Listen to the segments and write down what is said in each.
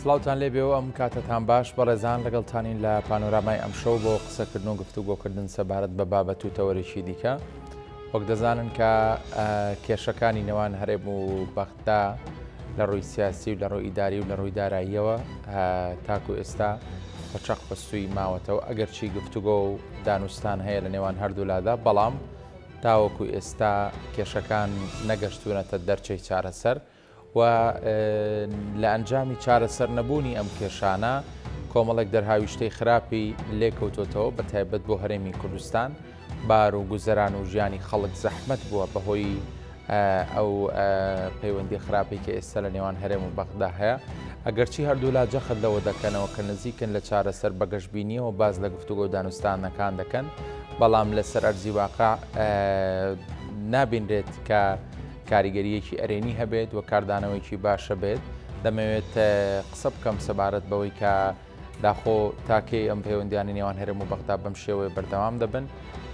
سڵاوتان لێبێەوە ئەم کاتتان باش بەڕێزان لەگەڵتانین لە پانۆرامای ئەمشەو بۆ قسەکردن و گفتوگۆکردن سەبارەت بە بابەت و تەوەرێکی دیکە وەک دەزانن کە کێشەکانی نێوان هەرێم و بەغدا لە ڕووی سیاسی و لە ڕووی ئیداری و لە ڕووی داراییەوە تاکو ئێستا بەچەق بەستووی ماوەتەوە ئەگەرچی گفتوگۆ و دانوستان هەیە لە نێوان هەردوولادا بەڵام تاوەکو ئێستا کێشەکان نەگەشتوونەتە دەرچەی چارەسەر و لە ئەنجامی چارەسەر نەبوونی ئەم کێشانە کۆمەڵێک دەرهاویشتەی خراپی لێکەوتۆتەوە بە تایبەت بۆ هەرێمی کوردستان بار و گوزەران و ژیانی خەڵک زەحمەت بووە بەهۆی ئەو پەیوەندی خراپی کە ئێستا لە نێوان هەرێم و بەغدا هەیە ئەگەرچی هەردوولا جەخت لەوە دەکەنەوە کە نزیکن لە چارەسەر بەگەشتبینیەوە باز لە گفتوگۆ و دانوستانەکان دەکەن بەڵام لەسەر ئەرزی واقع نابینرێت کە کاریگەریەکی ئەرێنی هەبێت و کاردانەوەیکی باشە بێت دەمەوێت قسە بکەم سەبارەت بەوەی کە داخۆ تاکەی ئەم پەیوەندیانی نێوان هەرێم و بەغدا بەم شێوەیە بەردەوام دەبن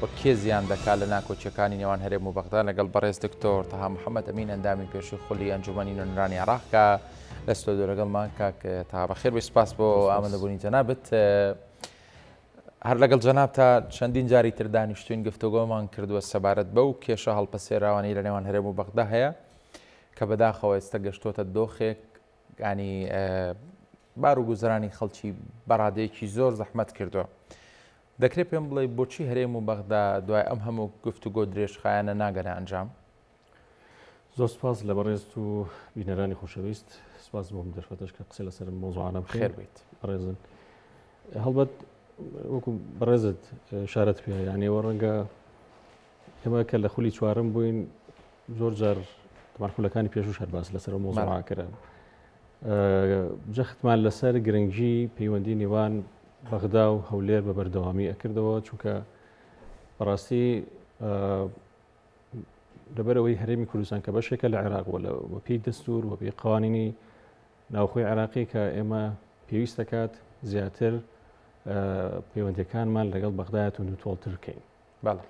و کێ زیان دەکات لە ناکۆچیەکانی نێوان هەرێم و بەغدا لەگەڵ بەڕێز دکتۆر تەها محەممەد ئەمین ئەندامی پێشووی خولی ئەنجومەنی نوێنرانی عێراق کە لە ستۆدیۆ لەگەڵمان کاک تەها بەخێر بێ سپاس بۆ ئامادەبوونی جەنابەت هەر لەگەڵ جەناب تا چەندین جاری تر دانیشتوین گفتوگۆمان کردووە سەبارەت بەو کێشە هەڵپەسێراوانی لە نێوان هەرێم و بەغدا هەیە کە بەداخەوە ئێستا گەشتۆتە دۆخێک ینی بار و گوزەرانی خەڵکی بەڕادەیەکی زۆر زەحمەت کردووە دەکرێت پێم بڵێ بۆچی هەرێم و بەغدا دوای ئەم هەموو گفتوگۆ درێژخایانە ناگەنە ئەنجام زۆر سپاس لە بەڕێز و بینەرانی خۆشەویست سپاس بۆم دەرفەتەش کە قسە لەسەر مۆزوعانە خێر بیت بەڕێزن هەڵبەت وەکو بەڕێزت شارەت پێ یانێوە ڕەنگە ئێمە کە لە خولی چوارم بووین زۆر جار تەماشاکانی پێشوش هەر باس لەسەر مۆزوعاکردن جەختمان لەسەر گرنگی پەیوەندی نێوان بەغدا و هەولێر بە بەردەوامی ئەکردەوە چونکە بەڕاستی لەبەرەوەی هەرێمی کوردستان کە بەشێکە لە عێراق وە پێی دەستور و پێی قوانینی ناوخۆی عێراقی کە ئێمە پێویست دەکات زیاتر پەیوەندیەکانمان لەگەڵ بەغدایەت و نوتۆڵتر بکەین بەڵێ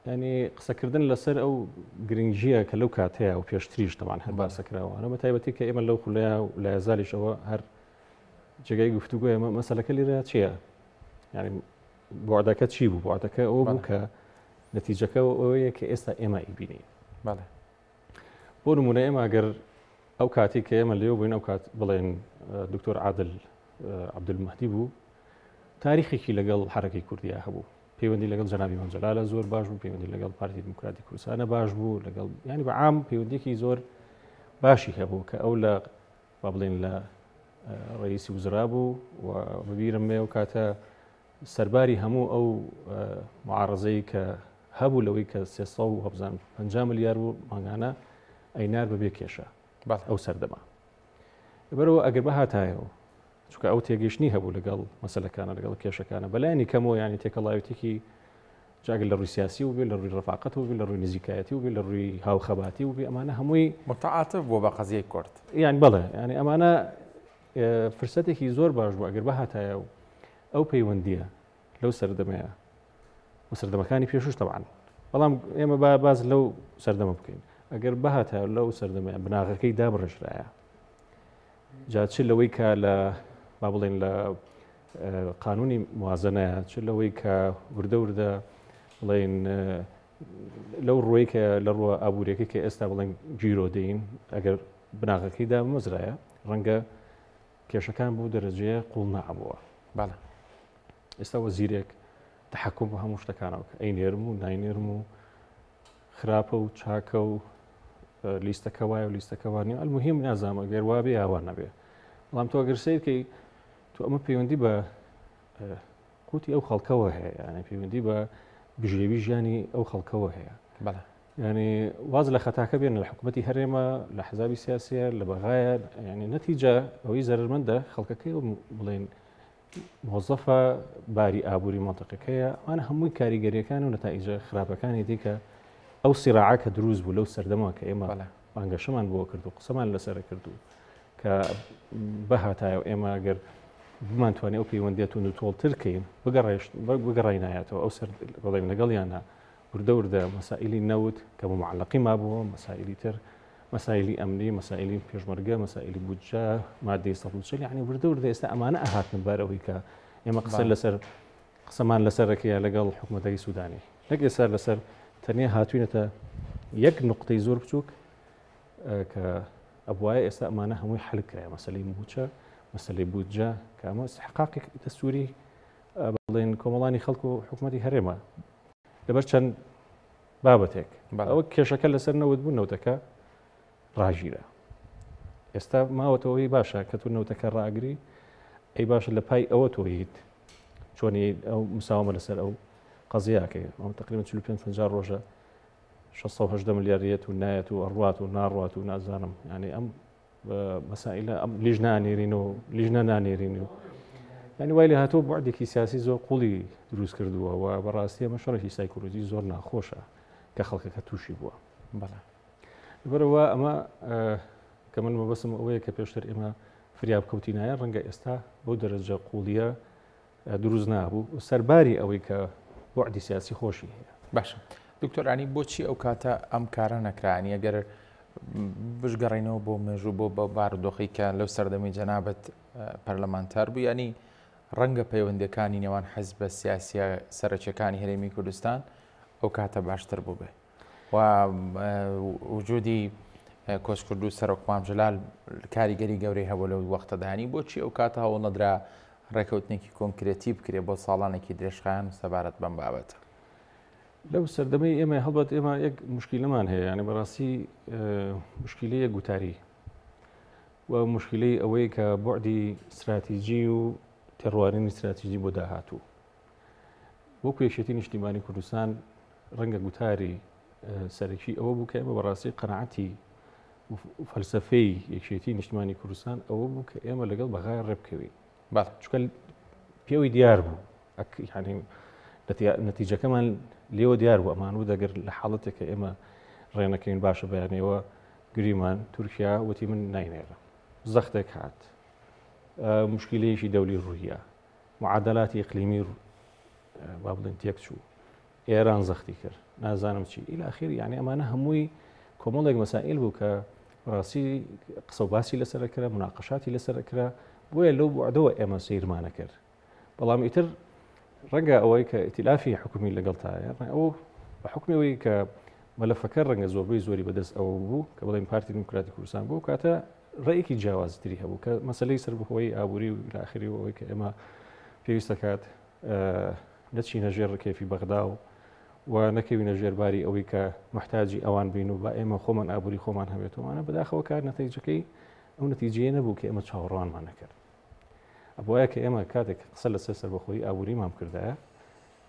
ینی قسەکردن لەسەر ئەو گرنگژیە کە لەو کاتەیە و پێشتریش تەمان هەر باسەکراوە بە تایبەتی کە ئێمە لەو خولەیە و لە یازاریشەوە هەر جێگای گفتوگۆ ئێمە مەسەلەکە لێرە چییە ینی بۆعدەکە چی بوو بۆعدەکە ئەوە بوو کە نەتیجەکە ئەوەیە کە ئێستا ئێمە ئیبینین بەڵێ بۆ نمونە ئێمە ئەگەر ئەو کاتی کە ئێمە لێو بووین ئەو کات بڵێن دکتۆر عادل عەبدولمەهدی بوو تاریخێکی لەگەڵ حرەکەی کوردیا هەبوو پەیوەندی لەگەڵ جەنابی مەنجەلالە زۆر باش بوو پەیوەندی لەگەڵ پارتی دیموکراتی کوردستانە باش بوو لەگەڵ ینی بەعام پەیوەندێکی زۆر باشی هەبوو کە ئەو لە با بڵێن لە ڕئیسی وزرا بوو و ببیرم ئەو کاتە سەرباری هەموو ئەو معارەزەی کە هەبوو لەوەی کە 350 ملیار بوو ماگانە ئەینار بەبێ کێشە ئەو سەردەما بەرەوە ئەگەر بەهاتایەوە چونکە ئەو تێگەیشتنی هەبوو لەگەڵ مەسەلەکانە لەگەڵ کێشەکانە بەلایانی کەمەوە ینی تێکەڵاوێتێکی جاگەل لە ڕووی سیاسی و بێ لە ڕووی ڕەفاقەت و بێ لە ڕووی نزیکایەتی و بێ لە ڕووی هاوخەباتی و بێ ئەمانە هەمووی متعاتف بۆ بە قەزیەی کورد یان بەڵێ ینی ئەمانە فرسەتێکی زۆر باش بوو ئەگەر بەهاتایە و ئەو پەیوەندیە لەو سەردەمەیە و سەردەمەکانی پێشوش تەبعاً بەڵام ئێمە باز لەو سەردەمە بکەین ئەگەر بەهاتایە لەو سەردەمەیە بناغەکەی دابڕێژرایە جا چ لەوەی کە لە با بڵێن لە قانونی موازنەیە چ لەوەی کە وردە وردە بڵێن لەو ڕۆی کە لە ڕووە ئابوووریەکە کە ئێستا بڵێن گیرۆ دەین ئەگەر بناغەکەیدا مەزرایە ڕەنگە کێشەکان بوو دەرەجەیە قوڵ نەبووە بەڵێ ئێستا وەزیرێک تەحەکوم بە هەموو شتەکانەوە کە ئەینێرم و ناینێرم و خراپە و چاکە و لیستەکە وایە و لیستەکەوانی ئەلموهیم نازانم ئەگەر وا بێ یاوان نەبێ بەڵام تۆ ئەگەر سیرکەی تۆ ئەمە پەیوەندی بە قوتی ئەو خەڵکەوە هەیە یعنی پەیوەندی بە بژێوی ژیانی ئەو خەڵکەوە هەیە بەڵێ ینی واز لە خەتاکە بێن لە حکوومەتی هەرێمە لە حزابی سیاسیە لە بەغایە ینی نەتیجە ئەوەی زەرمەندە خەڵکەکەی بڵێن مۆزەفە باری ئابووری مۆنتەقەکەیە ئەوانە هەمووی کاریگەریەکان و نەتائیجە خراپەکانی دیکە ئەو سیراعە کە دروست بوو لەو سەردەما کە ئێمە بانگەشەمان بۆ کرد و قسەمان لەسەر کردو کە بەهاتایە ئێمە ئەگەر بمانتوانێت ئەو پەیوەندیەت و نوتۆڵتر بکەین بگەڕینایەتەوە ئەو سەر بەڵێن لەگەڵیانە وردە وردە مەسائلی نەوت کە بۆ معلقی ما بووە مەسائلی تر مەسایلی ئەمنی، مەسایلی پێشمەرگە، مەسایلی بودجە، مادەی 140 یعنی وردە ئێستا ئەمانە ئاهاتن بەرەوەی کە ئێمە قسەمان لەسەرەکەیە لەگەڵ حکوومەتەکەی سوودانی. لەک ئێستا لەسەر تەنیا هاتوینەتە یەک نقطەی زۆر بچووک کە ئەبوایە ئێستا ئەمانە هەمووی حل کرایە مەسەلەی موچە، مەسەلەی بودجە کە ئەمە استحقاقی دەستوری بڵێن کۆمەڵانی خەڵکو و حکوومەتی هەرێمە لەبەر چەند بابەتێک ئەوە کێشەکە لەسەر نەوت بوو نەوتەکە ڕاژیرە. ئێستا ماوەتەوەی باشە کە تو نەوتەکە ڕاگری ئەی باشە لە پای ئەوە تۆیت چۆنی ئەو مساومە لەسەر ئەو قەزیاکەی ئەو تقریبا 45 ڕۆژە 680 ملیاردیت و نایەت و ئەڕوات و ناڕوات و نازانم ینی ئەم مەسائلە ئەم لیژ نانێرین و لیژ نانێرین و ینی وای لێ هاتووە بوعدێکی سیاسی زۆر قوڵی دروست کردووە و بەڕاستی ئەمە شەڕێکی سایکۆلۆژی زۆر ناخۆشە کە خەڵکەکە تووشی بووە. بەڵێ بەرەوە ئەمە کە من مەبەستم ئەوەیە کە پێشتر ئێمە فریاب کەوتینایە ڕەنگە ئێستا بۆ دەرەجە قوڵیە دروست نابوو سەرباری ئەوەی کە بوعدی سیاسی خۆشی هەیە. باشە دکتۆرانی بۆچی ئەو کاتە ئەم کارە نەکرانی ئەگەر بشگەڕینەوە بۆ مێژوو بۆ بە بارودۆخی کە لەو سەردەمی جەنابەت پەرلەمانتار بوو ینی ڕەنگە پەیوەندەکانی نێوان حیزبە سیاسیە سەرچەکانی هەرێمی کوردستان ئەو کاتە باشتر بوو بێ و وجودی کۆچکرد و سەرۆک مامجلال کاریگەری گەورەی هەبوو لەو وەختەدانی بۆچی ئەو کاتە هەوڵ نەدرا ڕێکەوتنێکی کۆنکرێتی بکرێ بۆ ساڵانێکی درێژخایان سەبارەت بەم بابەتە. لەو سەردەمەی ئێمە هەڵبەت ئێمە یەک مشکیلەمان هەیە ینی بەڕاستی مشکلەیە گوتاری و مشکلەی ئەوەی کە بوعدی استراتیژی و تێڕوانینی استراتیژی بۆ داهاتوو بۆ یەکێتی نیشتیمانی کوردستان ڕەنگە گوتاری سەرەکی ئەوە بوو کە ئێمە بەڕاستی قەناعەتی فەلسەفەی یەکێتی نیشتیمانی کوردستان ئەوە بوو کە ئێمە لەگەڵ بەغای ڕێبکەوی چونکە پێوەی دیار بوو ینی نەتیجەکەمان لێوە دیار بوو ئەمان و دەگەر لە حاڵەتێک کە ئێمە ڕێنەکەین باشە بەیانەوە گریمان تورکیا وتی من ناینێرە زەختێک هات مشکلەیەکی دەولی ڕوویە معادلاتی ئیقلیمی با بڵێن تێک چوو ئێران زەختی کرد نازانم چی ئیلە ئاخیر یعنی ئەمانە هەمووی کۆمەڵێک مەسائل بوو کە ڕاستی قسە و باسی لەسەرکرا مناقەشاتی لەسەرکرا بۆیە لەو بوعدەوە ئێمە سیرمانە کرد. بەڵام ئیتر ڕەنگە ئەوەی کە ئیتیلافی حکومی لەگەڵتایە ئەو بە حکمەوەی کە مەلەفەکە ڕەنگە زۆربەی زۆری بەدەست ئەوە بوو کە بڵێن پارتی دیموکراتی کوردستان بوو کاتە ڕێیەکی جیاوازتری هەبوو کە مەسەلەی سەربەخۆی ئابووری و لە ئاخری ئەوەی کە ئێمە پێویستە کات نەچینە ژێر ڕکێفی بەغدا و نەکەوینە ژێرباری ئەوەی کە محتاجی ئەوان بین و بە ئێمە خۆمان ئابووری خۆمان هەبێتەوەوانە بەداخەوە کار نەتیجەکەی ئەو نەتیجەیە نەبوو کە ئێمە چاوەڕوانمان نەکرد. ئەبوایە کە ئێمە کاتێک قسە لەسەر سەربەخۆی ئابووریمان کردایە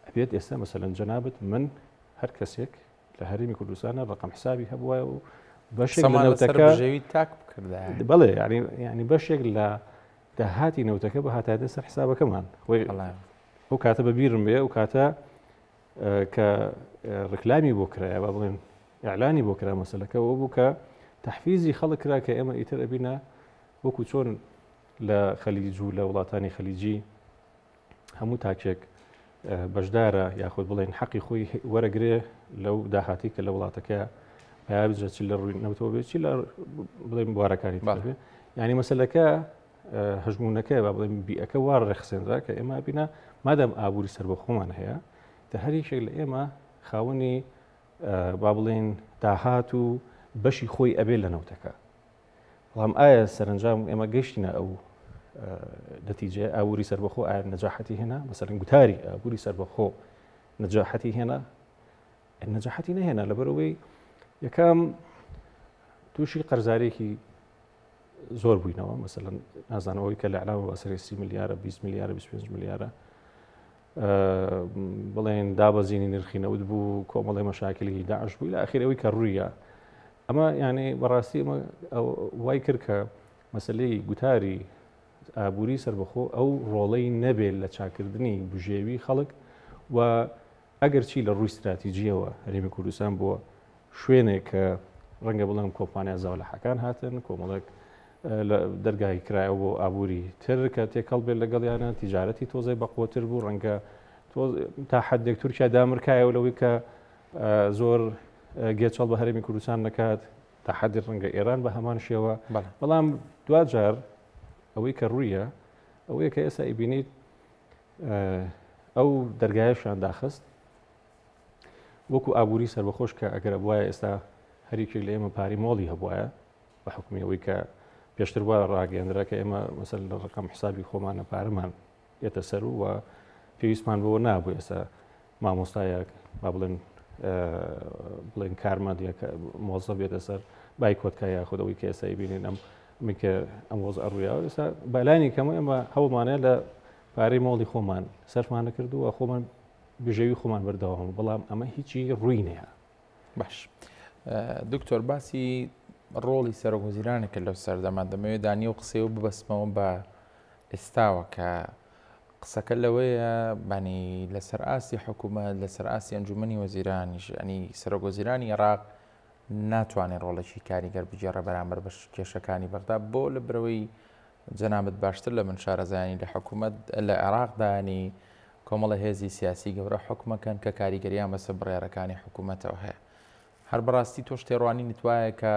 ئەبێت ئێستا مەسەلەن جەنابەت من هەر کەسێک لە هەرێمی کوردستانە ڕقم حسابی هەبووە و بەشێک لە نەوتەکە تاک بکردە بەڵێ ینی بەشێک لە داهاتی نەوتەکە بە هاتایدە سەر حسابەکەمان ئەو کاتە بەبیرم بێ و کاتە کە ڕکلامی بۆ کرایە با بڵێن ئیعلانی بۆ کرا مەسەلەکە ئەوە بوو کە تەحفیزی خەڵک کرا کە ئێمە ئیتر ئەبینە وەکو چۆن لە خەلیج و لە وڵاتانی خەلیجی هەموو تاکێک بەشدارە یاخود بڵێن حەقی خۆی وەرەگرێ لەو داهاتی کە لە وڵاتەکە بجە چی لە ڕووی نەوتەوە بێت چی لە بڵێن بوارەکانی بێ ینی مەسەلەکە هەژمونونەکە با بڵێن بیئەکە وا ڕێخسێنرا کە ئێمە بینە مادەم ئابووری سەربەخۆمان هەیە دە هەریشێک لە ئێمە خاوەنی با بڵێن داهات و بەشی خۆی ئەبێ لە نەوتەکە. بەڵام ئایا سەرنجام ئێمە گەشتینە ئەو نەتیجە ئابووری سەربەخۆ ئایا نەجاحەتی هێنا مەسەلەن گوتاری ئابووری سەربەخۆ نەجاحەتی هێنا نەجاحەتی نەهێنا لەبەرەوەی یەکەم تووشی قەرزارێکی زۆر بووینەوە مەسەلەن نازانەوەی کە لە عەلاوە بەسەری 30 ملیارە 20 ملیارە 25 ملیارە بڵێن دابەزینی نرخی نەوت بوو کۆمەڵی مەشاکلی داعش بوو لە ئاخیر ئەوەی کە ڕوویە ئەمە یعنی بەڕاستی ئەمە وای کرد کە مەسلەی گوتاری ئابووری سەربەخۆ ئەو ڕۆڵەی نەبێت لە چاکردنی بژێوی خەڵک و ئەگەر چی لە ڕووی استراتیژیەوە هەرێمی کوردستان بۆ شوێنێک کە ڕەنگە بڵێم کۆمپانیا زاوەلەحەکان هاتن کۆمەڵێک دەرگای کرایەوە بۆ ئابووری تر کە تێکەڵ بێت لەگەڵیانە تیجارەتی تۆزەی بەقوتر بوو ڕەنگە تا حدێک تورکیا دامرکایەوە لەوەی کە زۆر گێچەڵ بە هەرێمی کوردستان نەکات تحدي ڕەنگە ئێران بە هەمان شێوە بەڵێ بەڵام دوجار ئەوەی کە ڕوویە ئەوەیە کە ئێستا ئیبینیت ئەو دەرگایشان داخست وەکو ئابووری سەربەخۆش کە ئەگەر بواە ئێستا هەریکێک لە ئێمە پاری مۆڵی هەبواە بە حکومی ئەوەی کە پێشتر وە ڕاگەندرا کە ئێمە مەسەل لە ڕقم حسابی خۆمانە پارەمان ئێتە سەر و پێویستمان بەوە نابوو ئێستا مامۆستایەک با بڵێن کارمەند مۆزە بێتە سەر بای کۆتکە یاخودەوەی کە ئێستا بینین ئەمکە ئەم وەز ئەڕوویاوە ئێستا بەلانی کەمە ئێمە هەوڵمانەیە لە پارەی مۆڵی خۆمان سەرفمانە کردووە خۆمان بژێوی خۆمان بەردەوام بەڵام ئەمە هیچی ڕووی نییە. باش دکتۆر باسی ڕۆڵی سەرۆکوەزیرانێکە لەو سەردەما دەمەوێت دانی و قسەی و ببەستمەوە بە ئێستاوە کە قسەکە لەوەیە بانی لەسەر ئاسی حکوومەت لەسەر ئاسی ئەنجومەنی وەزیرانیش ئەنی سەرۆکوەزیرانی عێراق ناتوانێت ڕۆڵێکی کاریگەر بجێڕە بەرامبەر بە کێشەکانی بەردا بۆ لە برەوەی جەنابەت باشتر لە من شارەزایانی لە حکوومەت لە عێراقدانی کۆمەڵە هێزی سیاسی گەورە حکومەکەن کە کاریگەریان بەسەر بڕێڕەکانی حکوومەتەوە هەیە. هەر بەڕاستی تۆ شتێڕوانی نتوایە کە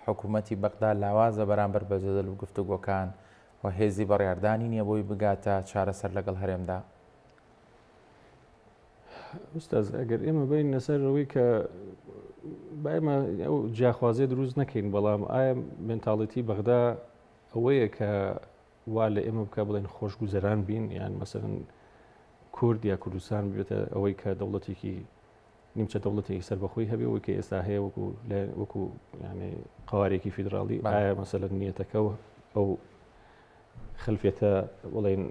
حکوومەتی بەغدا لاوازە بەرامبەر بە جەدەل و گفتوگۆکان و هێزی بەڕێاردانی نییە بۆی بگاتە چارەسەر لەگەڵ هەرێمدا؟ ئوستاز ئەگەر ئێمە بین لەسەرەوەی کە با ئێمە ئەو جیاخوازیە دروست نەکەین بەڵام ئایا مێنتاڵەتی بەغدا ئەوەیە کە وا لە ئێمە بکە بڵێن خۆشگوزەران بین یان مەسەرن کورد یا کوردستان بێتە ئەوەی کە دەوڵەتێکی نیمچە دەوڵەتێکی سەربەخۆی هەبێ ئەوەی کە ئێستا هەیە وەکو یعنی قوارێکی فیدراڵی ئایا مەسەلەن نیەتەکەەوە ئەو خلفێتە بڵێن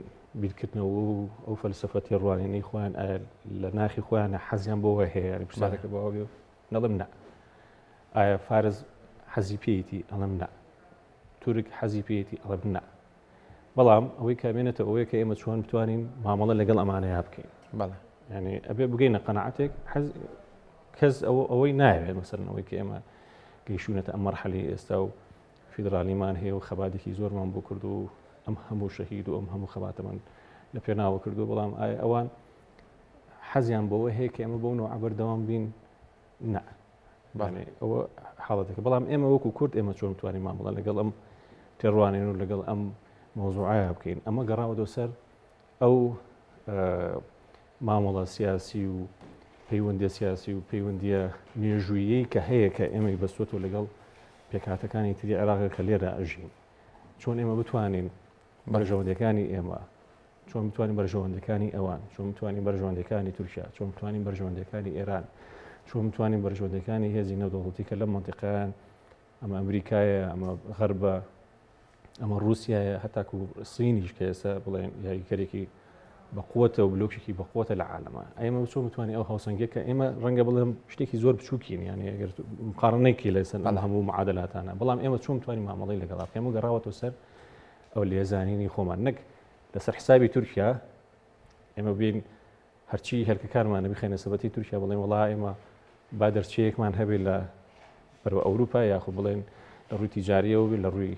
بیرکردنەوە و ئەو فەلسفەتی ڕوانینەی خۆیان ئایا لە ناخی خۆیانە حەزیان بۆەوە هەیە ینی پرسیارەکە بەوە بێ نەڵم نا ئایا فارز حەزی پێیەتی ئەڵم نا تورک حەزی پێیەتی ئەڵم نا بەڵام ئەوەی کامێنێتە ئەوەیە کە ئێمە چۆن بتوانین مامەڵە لەگەڵ ئەمانەیە بکەین بەڵێ ینی ئەبێ بگەینە قەنەعەتێک کەس ئەوەی ناوێت مەسەرن ئەوەی کە ئێمە گەیشتونەتە ئەم مەرحەلی ئێستا و فیدرالیمان هەیە و خەباتێکی زۆرمان بۆ کرد و ئەم هەموو شەهید و ئەم هەموو خەباتەمان لە پێناوە کردو بەڵام ئایا ئەوان حەزیان بەوە هەیە کە ئێمە بۆ عەبەردەوام بین نا ئەوە حاڵەتەکە بەڵام ئێمە وەکو کورد ئێمە چۆن توانین مامەڵە لەگەڵ ئەم تێڕوانین و لەگەڵ ئەم مۆزوعایە بکەین ئەمە گەڕاوەتەوە سەر ئەو مامەڵە سیاسی و پەیوەندی سیاسی و پەیوەندیە مێژوویی کە هەیە کە ئێمەی بەستوەوە لەگەڵ پێکهاتەکانی تری عێراق کە لێرە ئەژین چۆن ئێمە بتوانین بەرژەوەندەکانی ئێمە چۆن بتوانین بەرژەوەندەکانی ئەوان چۆن بتوانین بەرژەوەندەکانی تورکیا چۆن بتوانین بەرژەوەندەکانی ئێران چۆن بتوانین بەرژەوەندەکانی هێزی نەودەوڵەتی کە لە مەنتیقەیان ئەمە ئەمریکایە ئەمە غەربە ئەمە رووسایە هەتاکو سینیش کە ئێستا بڵێن یاریکەرێکی بەقوتە و بلوکێکی بەقوتە لە عالەمە ئێمە چۆن بتوانین ئەو هاوسەنگە کە ئێمە ڕەنگە بڵێم شتێکی زۆر بچووکین یعنی ئەگەر مقارنەیەکی لەسەر هەموو معادلاتانە بەڵام ئێمە چۆن بتوانین مامەڵەی لەگەڵ بکەین و گەڕاوەتەوە سەر ئەو لێزانینی خۆمان نەک لەسەر حسابی تورکیا ئێمە بین هەرچی هەرکەکارمانە بخێنە سەبەتی تورکیا بڵێن وڵا ئێمە با دەرچەیەکمان هەبێت لە بەرەوە ئەوروپا یاخود بڵێن لە ڕووی تیجاریەوە بێت لە ڕووی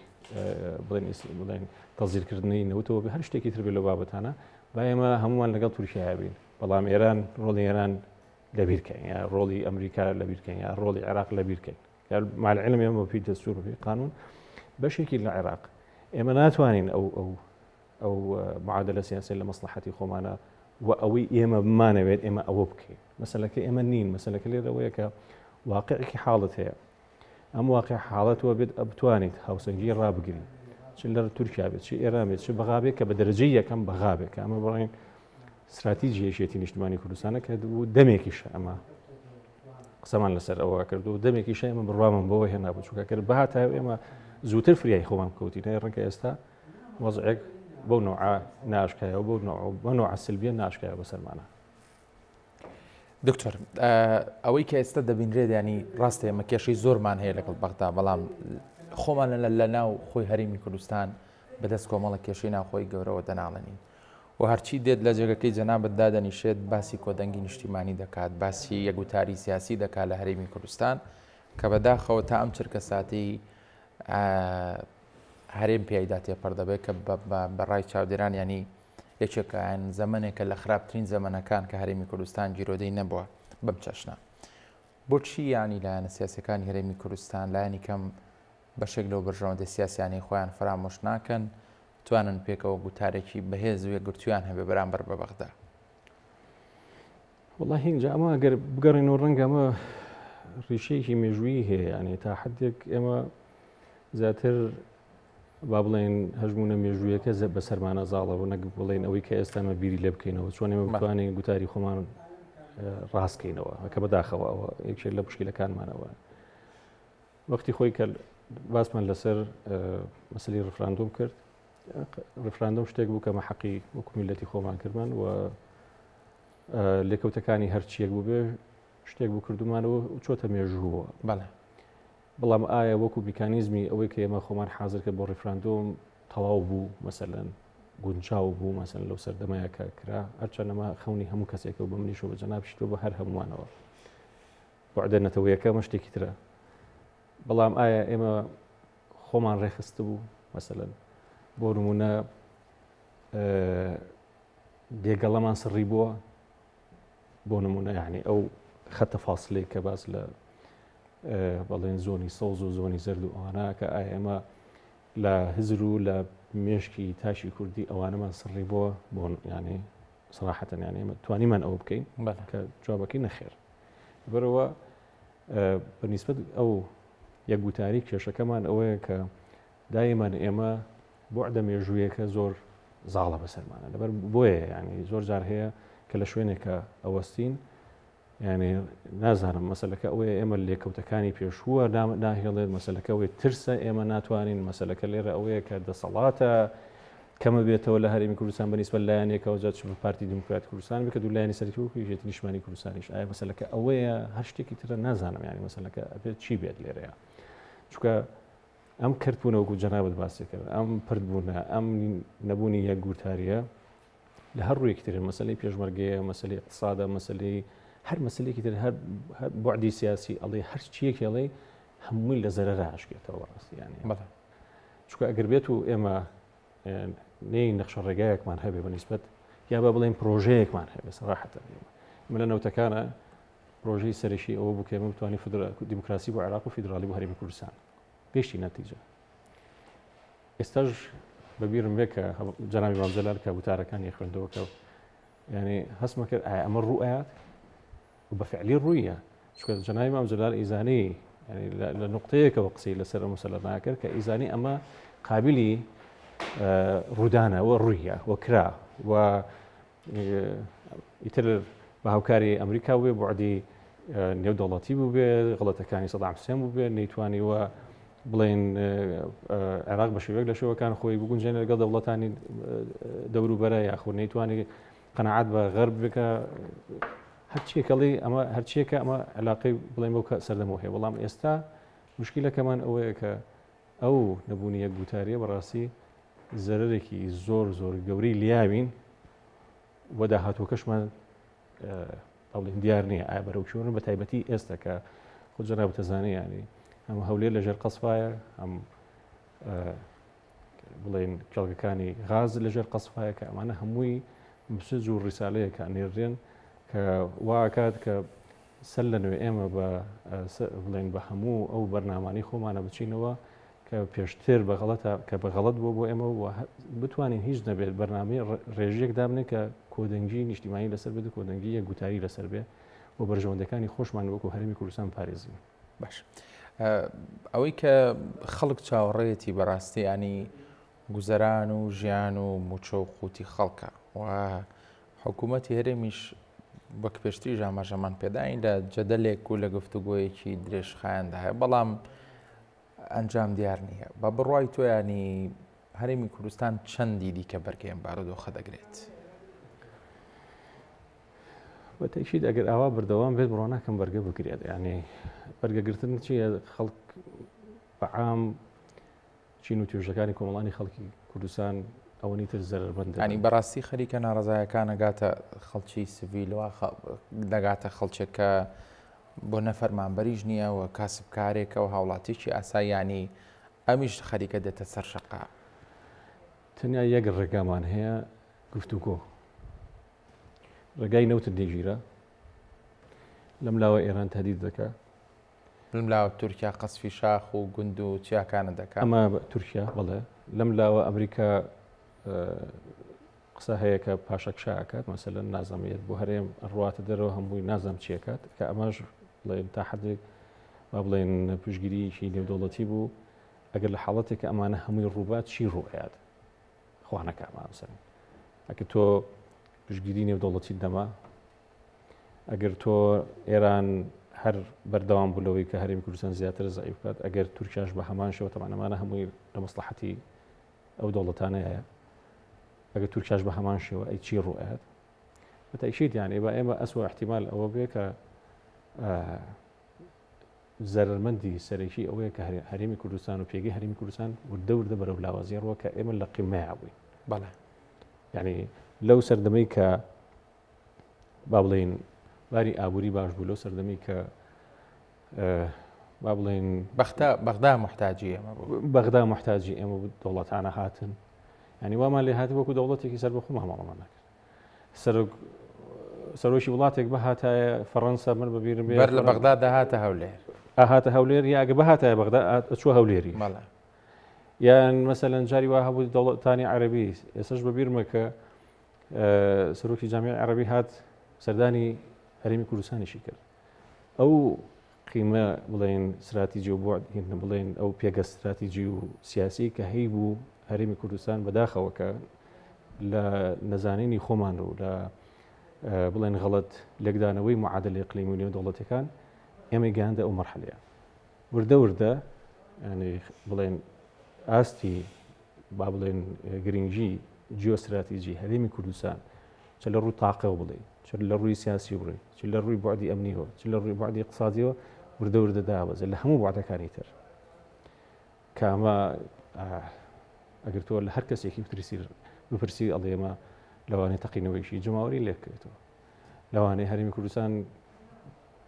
بڵێن تەزیرکردنی نەوتەوە بێ هەر شتێکی تر بێت لە بابەتانە با ئێمە هەمومان لەگەڵ تورکیا بین بەڵام ئێران ڕۆڵی ئێران لەبیرکەین یا ڕۆڵی ئەمریکا لەبیرکەین یا ڕۆڵی عێراق لەبیرکەین یا مالعلم ئێمە پێی دەستور و پێی قانون بەشێکی لە عێراق ئێمە ناتوانین ئەو معادلە سیاسی لە مەسلحەتی خۆمانە و ئەوەی ئێمە بمانەوێت ئێمە ئەوە بکەین مەسەلەکە ئێمە نین مەسەلەکە لێرەوەیە کە واقعێکی حاڵەت هەیە ئەم واقع حاڵەتەوە بێت بتوانیت هاوسەنگی ڕابگرین چ لە تورکیا بێت چ ئێران بێت چ بەغابێت کە بە دەرەجەی یەکەم بەغابێت کە ئەمە بڵێن استراتیژیەشێتی نیشتمانی کوردستانە کە و دەمێکیشە ئەمە قسەمان لەسەر ئەوە کرد و دەمێکیشە ئێمە بڕوامان بەوە هێنا بچووکە کرد بەهاتا ئێمە زووتر فریای خۆمان بکەوتینە ڕەنگە ئێستا وەزعێک بەو نوعا ناشکایە و بۆ نوع سلبیە ناشکایە بەسەرمانە. دکتۆر ئەوەی کە ئێستا دەبینرێت ینی ڕاستە ئێمە کێشەی زۆرمان هەیە لەگەڵ بەغدا بەڵام خۆمان لە ناو خۆی هەرێمی کوردستان بەدەست کۆمەڵە کێشەی ناوخۆی گەورەوە دەناڵێنین و هەرچی دێت لە جێگەکەی جەنابەت دادەنیشێت باسی کۆدەنگی نیشتیمانی دەکات باسی یەکوتاری سیاسی دەکات لە هەرێمی کوردستان کە بەداخەوە تا ئەم چرکە ساتی هەرێم پیایدا تێپەر دەبێت کە بەڕای چاودێران ینی یەکێکیان زەمانێکە لە خراپترین زەمانەکان کە هەرێمی کوردستان جیرۆدەی نەبووە بەم چەشنە بۆچی ینی لایەنە سیاسەکانی هەرێمی کوردستان لایەنی کەم بەشێک لەو بەرژەوەندە سیاسیانی خۆیان فرامۆش ناکەن توانن پێکەوە گوتارێکی بەهێز و یەکگرتوویان هەبێ بەرامبەر بە بەغدا؟ والله اینجا ئەمە ئەگەر بگەڕێنەوە ڕەنگە ئەمە ڕیشەیەکی مێژوویی هەیە، یعنی تا حدێک ئێمە زیاتر با بڵێن هەژمونە مێژوویەکە بە سەرمانە زاڵەوە نەک بڵێن ئەوەی کە ئێستا ئەمە بیری لێ بکەینەوە چۆن ئێمە بتوانین گوتاری خۆمان ڕاستکەینەوە کە بەداخەوە ئەوە یەکێک لە پشکیلەکانمانەوە. وەختی خۆی کە باسمان لەسەر مەسەلەی ڕفراندۆم کرد، ڕفراندۆم شتێک بوو کە مە حەقی وەکو میلەتی خۆمان کردمان و لێکەوتەکانی هەرچیەک بوو بێ شتێک بوو کردومانەوە و چۆتە مێژووە. بەڵام ئایا وەکو میکانیزمی ئەوەی کە ئێمە خۆمان حازر کرد بۆ ڕفراندۆم تەواو بوو مەسەلەن گونجاو بوو مەسەلەن لەو سەردەمایە کە کرا هەرچەند ئەمە خەونی هەموو کەسێکە و بە منیشەوە بە جەنابشتەوە بە هەر هەمووانەوە بەعدە یەکەمە شتێکی ترە. بەڵام ئایا ئێمە خۆمان ڕێخست بوو مەسەلەن بۆ نمونە دێگەڵەمان سڕی بووە بۆ نمونە یعنی ئەو خەتە فاسلەی کە باس لە بەڵێن زۆنی سەوز و زۆنی زەرد و ئەوانە کە ئایا ئێمە لە هزر و لە مێشکی تاشی کوردی ئەوانەمان سڕی بووە بۆ ینی سەراحەتەن یعنی ئێمە توانیمان ئەوە بکەین کە جوابەکەی نەخێر. بەرەوە بەنسبەت ئەو یەکگوتاری کێشەکەمان ئەوەیە کە دایمان ئێمە بۆعدە مێژوویەکە زۆر زاڵە بەسەرمانە لەبەر بۆیە ینی زۆر جار هەیە کە لە شوێنێکە ئەوەستین یعنی نازانم مەسەلەکە ئەوەیە ئێمە لێکەوتەکانی پێشووە ناهێڵێت مەسەلەکە ئەوەی ترسە ئێمە ناتوانین مەسەلەکە لێرە ئەوەیە کە دەسەڵاتە کەمە بێتەوە لە هەرێمی کوردستان بەنسبەت لایەنێکەوە جات پارتی دموکراتی کوردستان بکە دوو لایەنی سەرەکی وەکو یەکێتی نیشتیمانی کوردستانیش ئایا مەسەلەکە ئەوەیە هەر شتێکی ترە نازانم یعنی مەسەلەکە ئەبێت چی بێت لێرەیە چونکە ئەم کردبوونە وەکو جەنابەت باسی کرد ئەم پردبوونە ئەم نەبوونی یەکگوتاریە لە هەر ڕوویەکی ترە مەسەلەی پێشمەرگەیە مەسەلەی اقتصادە مەسەلەی هەر مەسلێکی تر هەر بوعدی سیاسی ئەڵێ هەر چیەک ئەڵێ هەمووی لە زەرەرا ئاشکێتەوە ڕاستی ینی چونکە ئەگەر بێت و ئێمە نەی نەخشە ڕێگایەکمان هەبێ بەنسبەت یا بە بڵێن پرۆژەیەکمان هەبێ سەراحەتەن ئێمە لە نەوتەکانە پرۆژەی سەرشی ئەوە بوو کە ئێمە بتوانین دیموکراسی بۆ عێراق و فیدرالی بۆ هەرێمی کوردستان گەیشتی نەتیجە. ئێستاش بەبیرم بێ کە جەنابی مام جەلال کە وتارەکانی خوێندەوە کە ینی هەستمە کرد ئایا ئەمە ڕوئات وبفعلی ڕوویە چونکە جەنابی مام جەلال ئیزانی لە نقطەیەکەوە قسەی لەسەر مەسەلە ناکرد کە ئیزانی ئەمە قابلی ڕوودانەوە ڕوویە وەکرا و ئیتر بە هاوکاری ئەمریکا بێ بوعدی نێودەوڵەتی بوو بێ غڵەتەکانی سەدام حوسێن بوو بێ نەیتوانیوە بڵێن عێراق بە شێوەیەک لە شێوەکان خۆی بگونجێنێت لەگەڵ دەوڵەتانی دەوروبەرە یاخود نەیتوانی قەنەعات بە غەرب بکە هەرچیەکەڵی ئەمە هەرچیەکە ئەمە علاقەی بڵێن بەو سەردەمەوە هەیە. بەڵام ئێستا مشکلەکەمان ئەوەیە کە ئەو نەبوونی یەکگوتاریە بەڕاستی زەرەرێکی زۆر زۆر گەورەی لیاوین وە داهاتووەکەشمان بڵێن دیار نییە ئایا بەرەو چۆن بە تایبەتی ئێستا کە خۆ جەناب تەزانێ ینی ئەم هەولێر لەژێر قەسفایە ئەم بڵێن کێڵگەکانی غاز لەژێر قەسفایە کە ئەمانە هەمووی مسج و ڕیسالەیە کە ئەنێڕێن کە واکات کە سەر لە نوێ ئێمە بڵێن بە هەموو ئەو بەرنامانی خۆمانە بچینەوە کە پێشتر بە غەڵەتە کە بە غەڵەت بووە بۆ ئێمە بتوانین هیچ نەبێت بەرنامەی ڕێژەیەک دابنێ کە کۆدەنگی نیشتیمانی لەسەر بێت کۆدەنگی یەکگوتاری لەسەر بێ بۆ بەرژەوەندەکانی خۆشمان وەکو هەرێمی کوردستان پارێزین. باش ئەوەی کە خەڵک چاوەڕێتی بەڕاستی ینی گوزەران و ژیان و موچە و قوتی خەڵکە و حکوومەتی هەرێمیش وەک پێشتری ژاماژەمان پێداین لە جەدەلێک و لە گفتوگۆیەکی درێژخایەندا هەیە بەڵام ئەنجام دیار نییە. بە بڕوای تۆ ینی هەرێمی کوردستان چەندی دیکە بەرگەیەم بارودۆخە دەگرێت؟ بە تەکید ئەگەر ئاوا بردەوام بێت بڕۆ ناکەم بەرگە بگرێت ینی بەرگەگرتن چیە خەڵک بەعام چین و توێژەکانی کۆمەڵانی خەڵکی کوردستان ئەوەنی تر زەربەند ینی بەڕاستی خەریکە ناڕزایەکان نەگاتە خەڵکی سڤیلەوە دەگاتە خەڵچێکە بۆ نەفەرمانبەریش نییە و کاسبکارێکە و هاوڵاتیکی ئاسایی ینی ئەمیش خەریکە دێتە سەر شەقا. تەنیا یەک ڕێگامان هەیە گفتوگۆ ڕێگای نەوتن دێژیرە لەم لاوە ئێران تهدید دەکات لەم لاوە تورکیا قەسفی شاخ و گوند و چیاکانە دەکات ئەمە تورکیا بڵێ لەم لاوە ئەمریکا قسە هەیە کە پاشەک شاکات مەسەلەن نازانێت بۆ هەرێم ڕواتە دەرەوە هەمووی نازانم چیەکات کە ئەمەش بڵێن تا حدێک با بڵێن پشگیریکی نێودەوڵەتی بوو ئەگەر لە حاڵەتێک کە ئەمانە هەمووی ڕووبات چی ڕوئات خوانەکەماسەر ئەکە تۆ پشگیری نێودەوڵەتی دەما ئەگەر تۆ ئێران هەر بەردەوام بوولەوەی کە هەرێمی کوردستان زیاتر زعیف بکات ئەگەر تورکیاش بە هەمان شێوە تەمانەمانە هەمووی لە مەسلحەتی ئەو دەوڵەتانەیە ئەگەر تورکیاش بە هەمان شێوە ئەی چی ڕوئات بەتایشیت یانێ بە ئێمە ئەسوە احتیمال ئەوە بێ کە زەرمەندی سەرەکی ئەوەیە کە هەرێمی کوردستان و پێگەی هەرێمی کوردستان وردە وردە بەرەو لاوازیە ڕوە کە ئێمە لە قیمەیە بووین بەڵێ یعنی لەو سەردەمەی کە با بڵێن باری ئابووری باش بوو لەو سەردەمەی کە با بڵێن بەغدا محتاجی ئەمە بوو بەغدا محتاجی ئێمە دەوڵەتانە هاتن ینی وامان لێ هاتی وەکو دەوڵەتێکی سەر بەخۆ مامەڵەمان نەکرد سەرۆکی وڵاتێک بەهاتایە فەڕەنسا من بەبیرم بەر لە بەغدا داهاتە هەولێر ئاهاتە هەولێر یاگە بەهاتایە بەغدا ئەچووە هەولێری مەڵێ یان مەسەلەن جاری وا هەبوو دەوڵەتانی عەرەبی ئێستاش بەبیرمە کە سەرۆکی جامیعەی عەرەبی هات سەردانی هەرێمی کوردستانیشی کرد ئەو قیمە بڵێن استراتیجی و بۆ بڵێن ئەو پێگە استراتیجی و سیاسی کە هەی بوو هەرێمی کوردستان بەداخەوە کە لە نەزانینی خۆمان و لە بڵێن غەڵەت لێکدانەوەی معادلە ئیقلیمی و نێودەوڵەتەکان ئێمە گەیاندە ئەو مەرحەلەیە وردە وردە ینی بڵێن ئاستی با بڵێن گرنگجی جیۆستراتیجی هەرێمی کوردستان چ لە ڕووی تاقەوە بڵێ چ لە ڕووی سیاسی بڕێ چ لە ڕووی بوعدی ئەمنیەوە چ لە ڕووی بوعدی اقتصادیەوە وردە وردە دابەزێ لە هەموو بوعدەکانی تر کە ئەمە ئەگەر تۆ لە هەر کەسێکی بپرسی ئەڵێ ئێمە لەوانەیە تەقینەوەیشی جماوەری لێ بکرێتەوە لەوانەیە هەرێمی کوردستان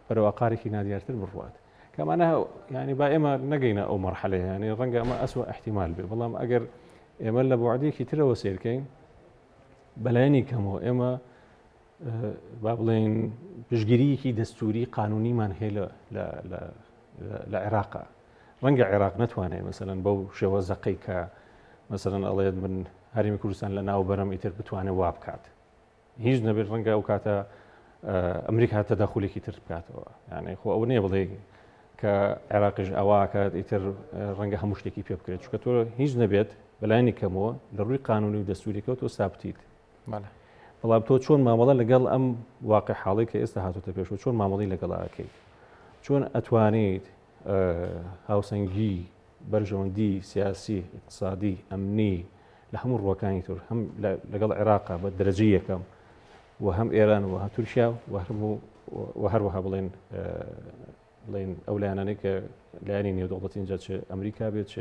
بەرەو ئاقارێکی نادیارتر بڕوات کەمانە ینی با ئێمە نەگەینە ئەو مەرحەلەیە ینی ڕەنگە ئەمە ئەسوە احتیمال بێ بەڵام ئەگەر ئێمە لە بوعدێکی ترەوە سیرکەین بەلایەنی کەمەوە ئێمە با بڵێن پشگیریەکی دەستوری قانونیمان هەیە لە عێراقا ڕەنگە عێراق نەتوانێت مەسەلەن بەو شێوە زەقەی کە مەسەلەن ئەڵێت من هەرێمی کوردستان لە ناو بەرەم ئیتر بتوانێت وا بکات هیچ نەبێت ڕەنگە ئەو کاتە ئەمریکا تەداخولێکی تر بکاتەوە یعنی خۆ ئەو نییە بڵێ کە عێراقیش ئەواکات ئیتر ڕەنگە هەموو شتێکی پێ بکرێت چکە تۆ هیچ نەبێت بەلایەنی کەمەوە لە ڕووی قانونی و دەستوریەکە تۆ سابتیت بەڵام تۆ چۆن مامەڵە لەگەڵ ئەم واقع حاڵی کە ئێستا هاتوتە پێشەوە چۆن مامەڵی لەگەڵ ئاکەیت چۆن ئەتوانیت هاوسەنگی بەرژەوەندی سیاسی اقتصادی ئەمنی لە هەموو ڕوەکانی تر هەم لەگەڵ عێراقا بە دەرەجەی یەکەم و هەم ئێران و هە تورکیا و هەروەها بڵێن ئەو لایەنانەی کە لایەنی نێودەوڵەتی اینجا چ ئەمریکا بێت چ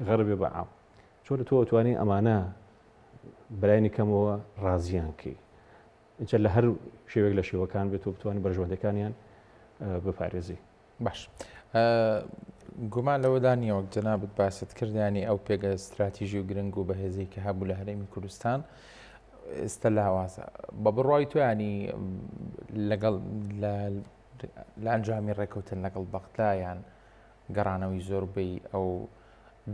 غەربێ بەعام چۆن تۆ ئەتوانی ئەمانە بەلایەنی کەمەوە ڕازیانکەی اینجا لە هەر شێوێک لە شێوەکان بێت و بتوانانی بەرژەوەندەکانیان بپارێزی باش گومان لەوەدا نییەوە جەنابەت باست کردیانی ئەو پێگە استراتیژی و گرنگ و بەهێزی کە هەبوو لە هەرێمی کوردستان ئێستا لە هەوازە بە بڕای توانی لەگەڵ لە ئەنجامی ڕێکەوتن لەگەڵ بەغدایان گەڕانەوەی زۆربەی ئەو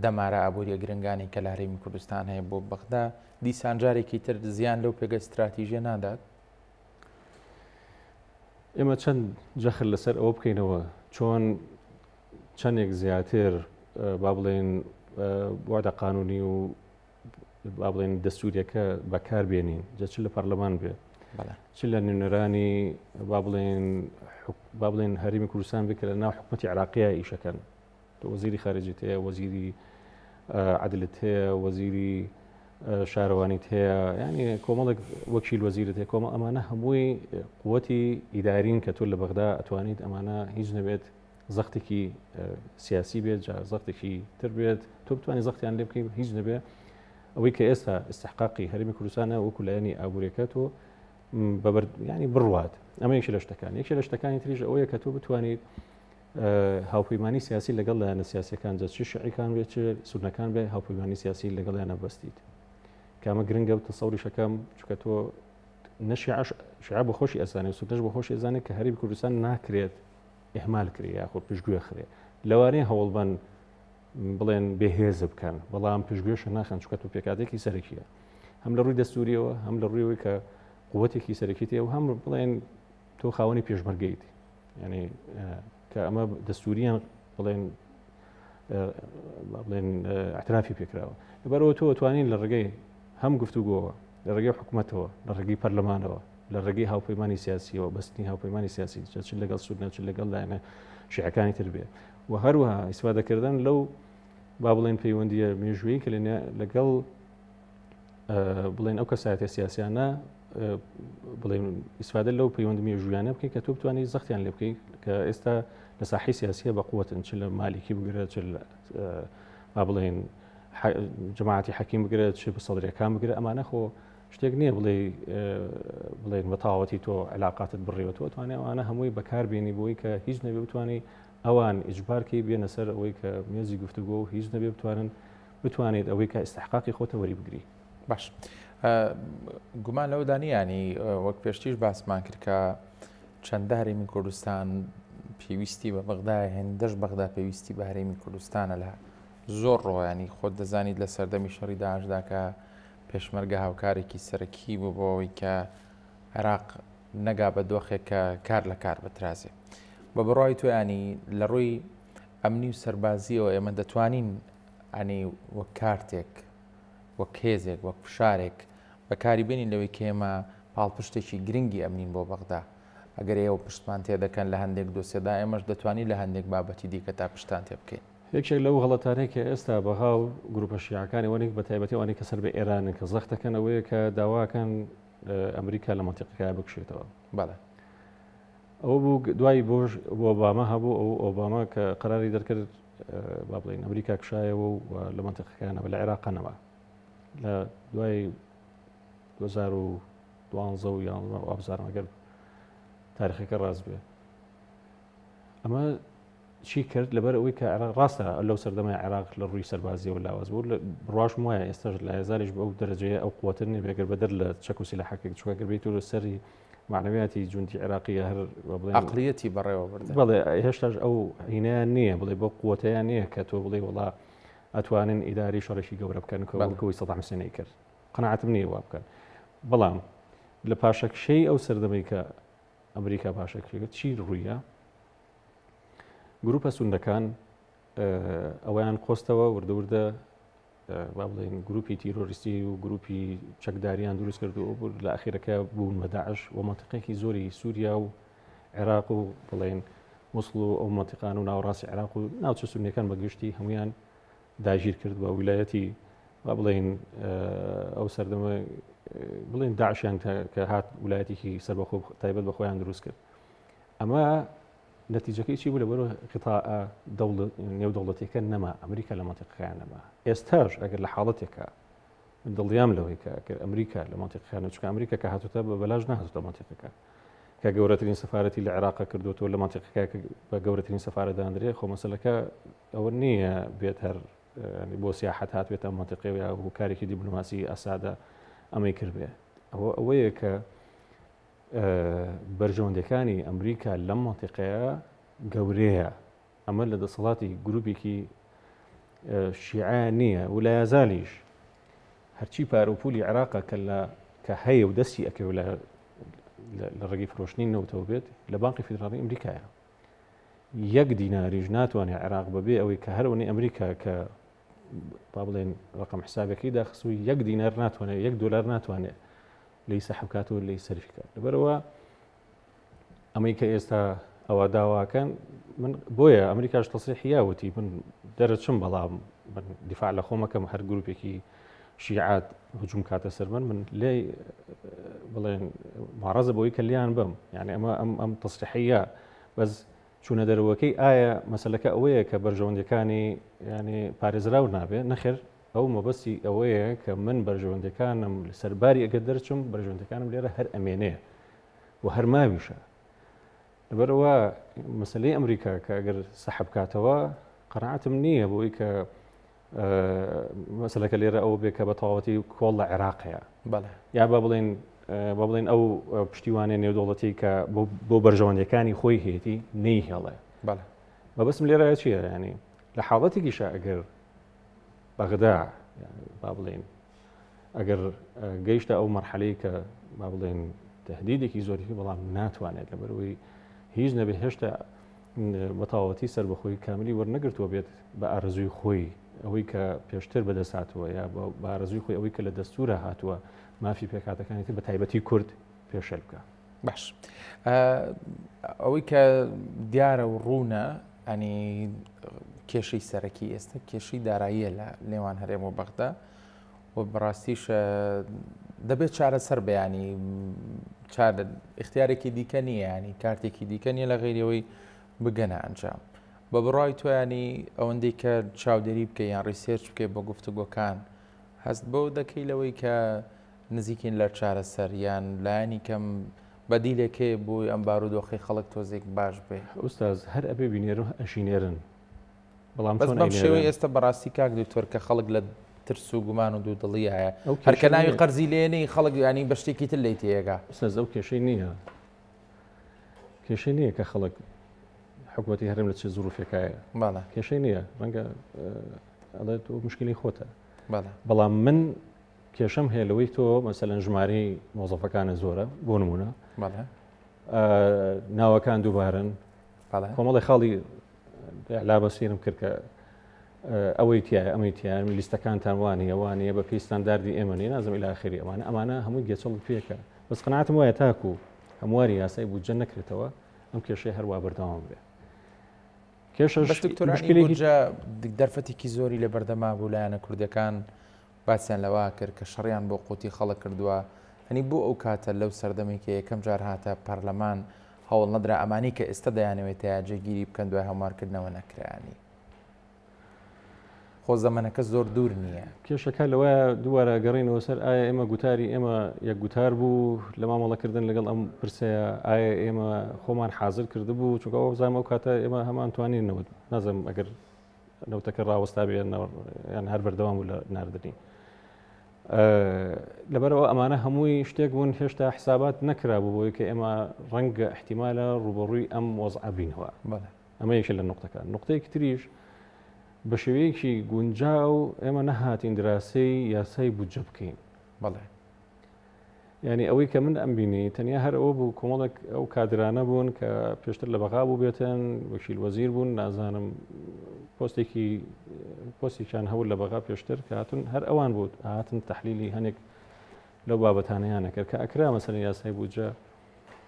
دەمارە ئابوووریە گرنگانی کە لە هەرێمی کوردستان هەیە بۆ بەغدا دیسانجارێکی تر زیان لەو پێگە استراتیژیە نادات ئێمە چەند جەخر لەسەر ئەوە بکەینەوە چۆن چەندێک زیاتر با بڵێن وعدە قانونی و با بڵێن دەستوریەکە بەکار بێنین جا چ لە پەرلەمان بێ چ لە نوێنەرانی با بڵێن هەرێمی کوردستان بێت کە لە ناو حکومەتی عێراقیە ئیشەکەن وەزیری خارجیت هەیە وەزیری عەدلت هەیە وەزیری شارەوانیت هەیە ینی کۆمەڵێک وەکیل وەزیرت هەیە کۆمەڵ ئەمانە هەمووی قووەتی ئیدارین کە تۆ لە بەغدا ئەتوانیت ئەمانە هیچ نەبێت زەختێکی سیاسی بێت جا زەختێکی تر بێت تۆ بتوانانی زەختیان لێ بکەیت هیچ نەبێت ئەوەی کە ئێستا استحقاقی هەرێمی کوردستانە وەکو لایەنی ئابوووریەکە تۆ ینی بڕوات ئەمە یەکێ لە شتەکان یەکێ لە شتەکانی تریژ ئەوەیە کە تۆ بتوانیت هاوپەیمانی سیاسی لەگەڵ لایەنە سیاسیەکان جە چ شیعیەکان بێت چ سونەکان بێ هاوپەیمانی سیاسی لەگەڵ یانە بەستیت کامە گرنگە و تەسەوری شەکەم چکە تۆ شیعە بۆ خۆشی ئەزانێ سوودەش بۆ خۆشی ئەزانێت کە هەرێمی کوردستان ناکرێت ئێهمال کرێ یاخۆ پشتگوێ خرێ لەوانەیە هەوڵبەن بڵێن بێهێز بکەن بەڵام پشتگوێشە ناخەن چکە و پێکاتێکی سەرەکیە هەم لە ڕووی دەستوریەوە هەم لە ڕوویەوەی کە قووەتێکی سەرەکیتەوە و هەم بڵێن تۆ خاوەنی پێشمەرگەیت ینی کە ئەمە دەستوریان بڵێن اعترافی پێکراوە لەبەرەوە تۆ توانین لە ڕێگەی هەم گفتوگۆوە لە ڕێگەی حکوومەتەوە لە ڕێگەی پەرلەمانەوە لە ڕێگەی هاوپەیمانی سیاسیەوە بەستنی هاوپەیمانی سیاسی چ لەگەڵ سوود نەچ لەگەڵ لایەنە شیعەکانی تر بێ و هەروەها ئیسفادەکردن لەو با بڵێن پەیوەندیە مێژوویی کە لەگەڵ بڵێن ئەو کەسایەتە سیاسیانە بڵێن ئیسفادە لەو پەیوەندی مێژوویانە بکەین کە تۆ بتوانانی زەختیان لێ بکەیت کە ئێستا لە ساحی سیاسیە بە قووەتن چ لە مالیکی بگرێت با بڵێن جەماعەتی حەکیم بگرێت چ بە سەدرەکان بگرێت ئەمانە خۆ شتێک نییە بڵێن بە تاوەتی تۆ علااقاتت بڕێوەوە توانێت ئەوانە هەمووی بەکاربیێنی بۆی کە هیچ نەبێ بتوانانی ئەوان ئیجبارکەی بێنە سەر ئەوەی کە مێزی گفتوگۆ و هیچ نەبێ بتوانێت ئەوەی کە ئیستحقاقی خۆتە وەری بگری باش گومان لەو دانیانی وەک پێشتیش باسمان کرد کە چەندە هەرێمی کوردستان پێویستی بە بەغدا هێندەش بەغدا پێویستی بە هەرێمی کوردستانە لە زۆر ڕۆیانی خۆت دەزانیت لە سەردەمی شەڕی داعشدا کە پێشمەرگە هاوکارێکی سەرەکی بوو بۆەوەی کە عێراق نەگا بە دۆخێک کە کار لە کار بەترازێ بە بڕای تویانی لە ڕووی ئەمنی و سەربازیەوە ئێمە دەتوانین ئەنی وەک کارتێک وەک هێزێک وەک فشارێک بەکاری بێنین لەوەی کە ئێمە پاڵپشتێکی گرنگی ئەمنین بۆ بەغدا ئەگەر ئێوە پشتمان تێدەکەن لە هەندێک دۆسێدا ئێمەش دەتوانین لە هەندێک بابەتی دیکە تا پشتان تێ بکەین یەکێک لەو غەڵەتانەیە کە ئێستا بەغاو گروپە شیعەکانی وانێک بە تایبەتی وانەی کە سەر بە ئێرانن کە زەختەکەن ئەوەیە کە داواکەن ئەمریکا لە مەنتیقەکە بکشێتەوە بەڵێ ئەوە بوو دوای بۆ ئۆباما هەبوو ئەو ئۆباما کە قەراری دەرکرد با بڵێن ئەمریکا کشایەوە و لە مەنتیقەکانەوە لە عێراقەنەوە لە دوای 2012 و یان ئابزارم ئەگەر تاریخەکە ڕاست بێ ئەمە چی کرد لەبەر ئەوەی کە ڕاستە لەو سەردەمای عێراق لە ڕووی سەربازیە و لاواز بوو بڕاشم وایە ئێستاش لە هێزاریش بە ئەو دەرەجەیە ئەو قووەتر نیە بێگەر بەدەر لە چەک و سیلاحەکێک چووە گەر بێت و سەری معنەویاتی جوندی عێراقیە هەر عەقڵیەتی بەڕێوە بردە بەڵێ هێشتاش ئەو هینیان نییە بڵێ بۆ قووەتەیان نییە کە تۆ بڵێ وڵا ئەتوانن ئیداری شەڕێکی گەورە بکەن کەوەی سەدام حوسێنی کرد قەناعەتم نییە وا بکەن بەڵام لە پاشەکشەی ئەو سەردەمەی کە ئەمریکا پاشەکشێت چی ڕوویە گروپە سوندەکان ئەویان قۆستەوە وردەوردە با بڵێن گروپی تیرۆریستی و گروپی چەکداریان دروست کرد و لە ئەخیرەکە بوون بە داعش و مەنتیقێکی زۆری سووریا و عێراق و بڵێن موسڵ و ئەو مەنتیقان و ناوەڕاستی عێراق و ناوچە سونیەکان بەگشتی هەمویان داگیر کرد بە ویلایەتی با بڵێن ئەو سەردەمە بڵێن داعشیان کە هات ویلایەتێکی سەربەخۆ تایبەت بە خۆیان دروست کرد ئەمە نەتیجەکەی چی بوو لەبەرەوە قیتاع نێودەوڵەتیەکە نەما ئەمریکا لە مەنتیقەکان نەما ئێستاش ئەگەر لە حاڵەتێکە دڵیام لەوەی کە ئەمریکا لە مەنتیقەکان چکە ئەمریکا کە هاتوتە بە بەلاژ نهاتوتە مەنتیقەکە کە گەورەترین سەفارەتی لە عێراق کردوتەوە لە مەنتیقەکە بە گەورەترین سەفارەت دانرێ خۆ مەسەلەکە ئەوە نییە بێت هەر بۆ سیاحەت هاتوێتە مەنتیقەوە و کارێکی دیپلۆماسی ئاسادە ئەمەی کردبێ ئەوەیە کە بەرژەوەندەکانی ئەمریکا لەم مەنتیقەیە گەورەیە ئەمە لە دەسەڵاتی گروپێکی شیعە نییە و لە یازالیش هەرچی پارۆپولی عێراقە کە هەیە و دەستی ئەکەوە لە ڕێگەی فرۆشتنی نەوتەوە بێت لە بانقی فیدراڵی ئەمریکایە یەک دیناریش ناتوانێت عێراق ببێ ئەوەی کە هەرەوەی ئەمریکا کە با بڵێن ڕقم حسابەکەی داخست و یەک دینار ناتوانێت یەک دۆلار ناتوانێت لی سەحبکاتەوە لی سەرفکات لەبەرەوە ئەمەی کە ئێستا ئەوە داواکەن من بۆیە ئەمریکاش تەسریحیاوتی من دەرەچم بەڵام دیفاع لە خۆمەکەم هەر گروپێکی شیعات هجوم کاتە سەر من لێ بڵێن معرەزە بۆی کە لیان بم یعنی ئەم تەسریحیە بەس چوونە دەرەوەکەی ئایا مەسەلەکە ئەوەیە کە بەرژەوەندەکانی ینی پارێزراو نابێت نەخێر ئەو مەبەستی ئەوەیە کە من بەرژەوەندەکانم سەرباری ئەگەر دەرچم بەرژەوەندەکانم لێرە هەر ئەمێنێ و هەر ماویشە لەبەرەوە مەسلەی ئەمریکا کە ئەگەر سەحب کاتەوە قەناعەتم نییە بۆی کە مەسلەکە لێرە ئەوە بێ کە بە تەواوەتی کۆڵ لە عێراقەیە بەڵێ یا با بڵێن با بڵێن ئەو پشتیوانێ نێودوڵەتی کە بۆ بەرژەوەندەکانی خۆی هێتی نەیهێڵێ. بەڵێ بە بەسم لێرە چیە ینی لە حاڵەتێکیشە ئەگەر بەغدا با بڵێن ئەگەر گەیشتە ئەو مەرحەلەی کە با بڵێن تهدیدێکی زۆری بەڵام ناتوانێت لەبەرەوەی هیچ نەبێ هێشتا بەتاوەتی سەر بەخۆی کاملی وەرنەگرتووە بێت بە ئارەزووی خۆی ئەوەی کە پێشتر بەدەست هاتووە یا بە ئارەزووی خۆی ئەوەی کە لە دەستورە هاتووە مافی پێکاتەکانی بە تایبەتی کورد پێشەل بکە. باش ئەوەی کە دیارە و ڕوونە ئەنی کێشەی سەرەکی ئێستا کێشەی داراییە لە نێوان هەرێم و بەغدا و بەڕاستیش دەبێت چارەسەر بەیانی اختیارێکی دیکە نییە ینی کارتێکی دیکە نیە لە غیرەوەی بگەنە ئەنجام بە بڕای توانی ئەوەندەی کە چاودێری بکە یان ڕیسێرچ بکەیت بۆ گفتوگۆکان هەست بۆ دەکەی لەوەی کە نزیکین لە چارەسەر یان لایانی کەم بەدیلێکێ بۆی ئەم بارودۆخی خەڵک تۆزێک باش بێ. ئوستاز هەر ئەبێ بینێرن ئەشینێرن بەڵام بەم شێوەی ئێستا بەڕاستی کاک دکتۆر کە خەڵک لە ترس و گومان و دوودڵی هەیە هەرکە ناوی قەرزی لێنەی خەڵک ینی بە شتێکی تر لی تێگا. ئوستاز ئەو کێشەی نییە کێشەی نییە کە خەڵک حکوومەتی هەرێم لە چه زوروفێکایە باڵە کێشەی نییە ڕەنگە ئەڵێت و مشکلی خۆتە بەڵام من کێشەم هەیە لەوەی تۆ مەسەلەن ژمارەی مۆزەفەکانە زۆرە بۆ نمونە ناوەکان دووبارن کۆمەڵی خاڵی لا بەسیرم کرد کە ئەوەی تایە ئەمەی تیان لیستەکانتان وانە وانەیە بە پێی ستانداردی ئێمەنی نازم ئیلاخری ئەمانە هەمووی گێچەڵ پێکە بەس قەناعەتم وایە تاکو هەمواری یاسای بودجە نەکرێتەوە ئەم کێشەی هەروە بەردەوام بێ. کێشەشکیلی دەرفەتێکی زۆری لە بەردەما بوو لایەنە کوردەکان باسییان لەوا کرد کە شەڕیان بۆ قوتی خەڵک کردووە هەنی بۆ ئەو کاتە لەو سەردەمێکی یەکەم جار هاتە پەرلەمان هەوڵ نەدرا ئەمانی کە ئێستا دەیانەوێت تا جێگیری بکەن دوای هەموارکردنەوە نەکرانی خۆ زەمانەکە زۆر دوور نییە. کێشەکە لەوە دووارە گەڕینەوە سەر ئایا ئێمە گوتاری ئێمە یەک گوتار بوو لە مامەڵەکردن لەگەڵ ئەم پرسەیە ئایا ئێمە خۆمان حاضر کرده بوو چونکەەوە زانمە و کاتە ئێمە هەمان توانینەوە نازم ئەگەر نەوتەکە ڕاوەستا بێن یان هەر بەردەوام بوو لە ناردنی لەبەرەوە ئەمانە هەمووی شتێک بوون هێشتا حسابات نەکرا بوو بۆی کە ئێمە ڕەنگە احتیمالە ڕوبەڕووی ئەم وەزع بینەوە ئەمە یەکێک لە نقطەکان. نقطەیەکی تریش بە شێوەیەکی گونجاو ئێمە نەهاتین دراسی یاسای بودجە بکەین. بەڵێ ینی ئەوەی کە من ئەم بینی تەنیا هەر ئەوە بوو کۆمەڵک ئەو کادرانە بوون کە پێشتر لە بەغا بوو بێتن وەکیل وەزیر بوون نازانم پۆستێکیان هەول لە بەغا پێشتر کە هاتون هەر ئەوان بوو هاتن تەحلیلی هەنێک لەو بابەتانەیانە کرد کە ئەکرا مەسەلەن یاسای بودجە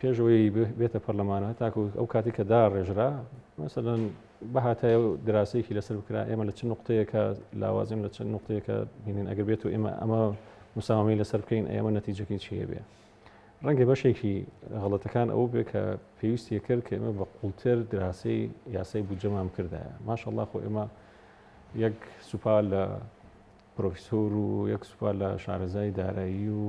پێشەوەی بێتە پەرلەمانە تاکو ئەو کاتی کە داڕێژرا مەسەلەن بەهاتای دراسەیەکی لەسەر بکرا ئێمە لە چ نقطەیەکە لاوازیم لە چەند نقطەیەکە بینین ئەگەر بێت و ئێمە ئەمە مساوامی لەسەر بکەین ئێمە نەتیجەکەی چیە بێ. ڕەنگە بەشێکی غەڵەتەکان ئەو بێ کە پێویستی کرد کە ئێمە بە قوڵتر دراسی یاسای بودجەمان کردایە ماشەڵڵا خۆ ئێمە یەک سوپال لە پرۆفیسۆر و یەک سوپال لە شارەزای دارایی و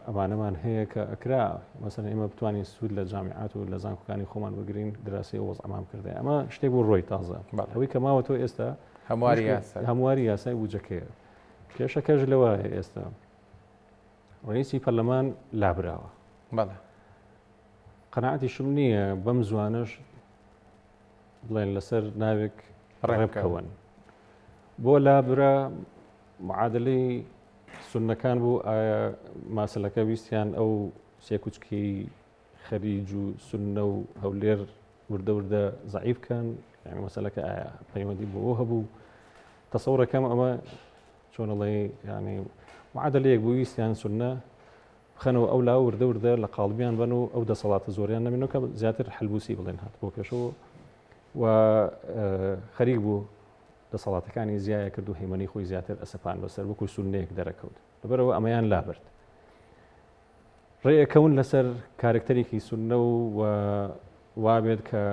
ئەمانەمان هەیە کە ئەکرا مەسەلەن ئێمە بتوانین سوود لە جامیعات و لە زانکۆکانی خۆمان بگرین دراسی وەزعمان کردای ئەمە شتێک بۆ ڕۆی تازە ئەوەی کە ماوە تۆ ئێستا هەمواری یاسای بودجەکەیە. کێشەکەش لەوە هەیە ئێستا ڕئیسی پەرلەمان لابراوە قەناعەتی شم نییە بەم زوانش بڵێن لەسەر ناوێک ڕێبکەون بۆ لابرا معادلەی سونەکان بوو ئایا ماسەلەکە ویستیان ئەو سێکوچکی خەریج و سونە و هەولێر وردە وردە زەعیف بکەن یعنی مەسەلەکە ئایا پەیوەندی بۆ هەبوو تەسەوڕەکەم ئەمە چۆنەڵێ ینی معادلەیەک بوو ویستیان سونە بخەنەوە ئەو لا وردە وردە لە قاڵبیان بن و ئەو دەسەڵاتە زۆریان نەبینەوە کە زیاتر حەلبوسی بڵێن هات بۆ پێشەوە و خەریک بوو دەسەڵاتەکانی زیایە کرد و هەیمەنی خۆی زیاتر ئەسەپان بەسەر وەکو سونەیەک دەرەکەوت لەبەرەوە ئەمەیان لابرد ڕێیەکەون لەسەر کارکتەرێکی سونە و وابێت کە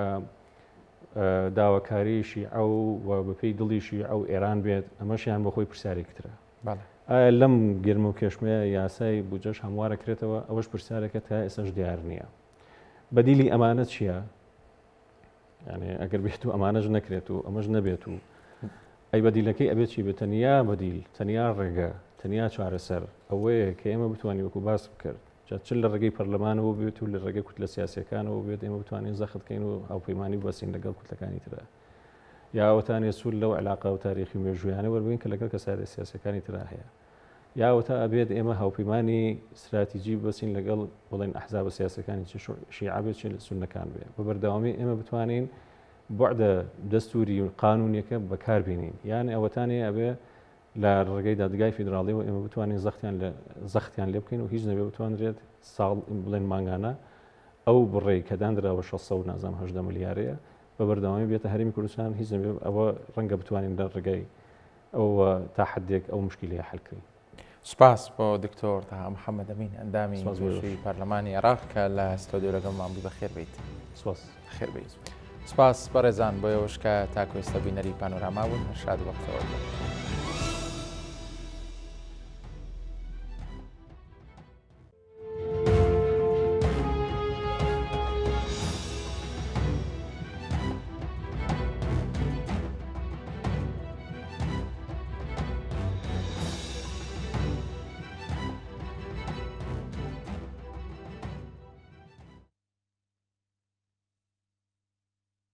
داواکاری شیعە و بەپێی دڵی شیعە و ئێران بێت ئەمەشیان بە خۆی پرسیارێکترە. ئایا لەم گرمە و کێشمەیە یاسای بودجەش هەموارە کرێتەوە ئەوەش پرسیارەکە تا ئێستاش دیار نییە. بەدیلی ئەمانەت چییە؟ یعنی ئەگەر بێت و ئەمانەش نەکرێت و ئەمەش نەبێت و ئەی بەدیلەکەی ئەبێت چی بێت تەنیا بەدیل تەنیا ڕێگە تەنیا چارەسەر ئەوەیە کە ئێمە بتوانین وەکو باس بکرد چل لە ڕێگەی پەرلەمانەوە بێت و لە ڕێگەی کورد لە سیاسەکانەوە بێت ئێمە بتوانین زەختکەین و هاوپەیمانی بەسین لەگەڵ کورتەکانی ترە یاوەتانێ سوول لەو علاقە و تاریخی مێژویانە وەربووین کە لەگەڵ کەسانی سیاسەکانی ترا هەیە یاوەتا ئەبێت ئێمە هاوپەیمانی استراتیژی بەسین لەگەڵ بڵێن ئەحزاب سیاسەکانی شیعە بێت سونەکان بێ بە بەردەوامی ئێمە بتوانین بعدە دەستوری و قانونیەکە بەکاربێنین یان ئەوەتانێ ئەبێ لە ڕێگەی دادگای فیدراڵیەوە ئێمە بتوانین زەختیان لێ بکەین و هیچ نەبێ بتوانرێت ساڵ بڵێن مانگانە ئەو بڕێ کە دانراوە 600 نازام 8 ملیارەیە بە بەردەوامی بێتە هەرمی کوردستان هیچ نەبێ ئەوە ڕەنگە بتوانین لە ڕێگەی ئەو تا حدێک ئەو مشکلی حلکەین. سپاس بۆ دکتۆر تاها محەممەد ئەمین ئەندامی توێژی پەرلەمانی عێراق کە لە ستۆدیۆ لەگەڵمان بوو بەخێر بیت. خێر بیت. سپاس بەڕێزان بۆ ئێوەش کە تاکو ئێستا بینەری پانۆراما بوون شاد وەختەوە.